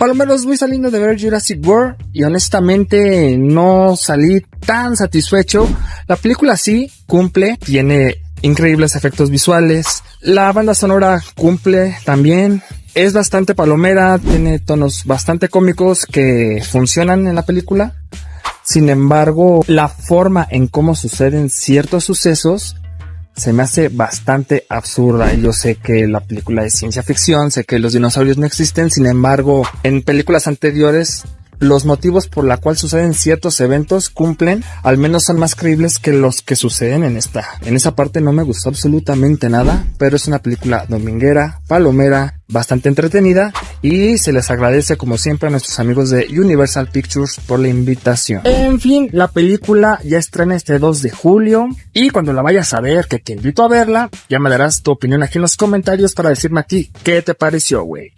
Palomeros, voy saliendo de ver Jurassic World y honestamente no salí tan satisfecho. La película sí cumple, tiene increíbles efectos visuales, la banda sonora cumple también, es bastante palomera, tiene tonos bastante cómicos que funcionan en la película. Sin embargo, la forma en cómo suceden ciertos sucesos se me hace bastante absurda. Yo sé que la película es ciencia ficción, sé que los dinosaurios no existen, sin embargo, en películas anteriores, los motivos por la cual suceden ciertos eventos cumplen, al menos son más creíbles que los que suceden en esta. En esa parte no me gustó absolutamente nada, pero es una película dominguera, palomera, bastante entretenida y se les agradece como siempre a nuestros amigos de Universal Pictures por la invitación. En fin, la película ya estrena este 2 de julio y cuando la vayas a ver, que te invito a verla, ya me darás tu opinión aquí en los comentarios para decirme a ti qué te pareció, güey.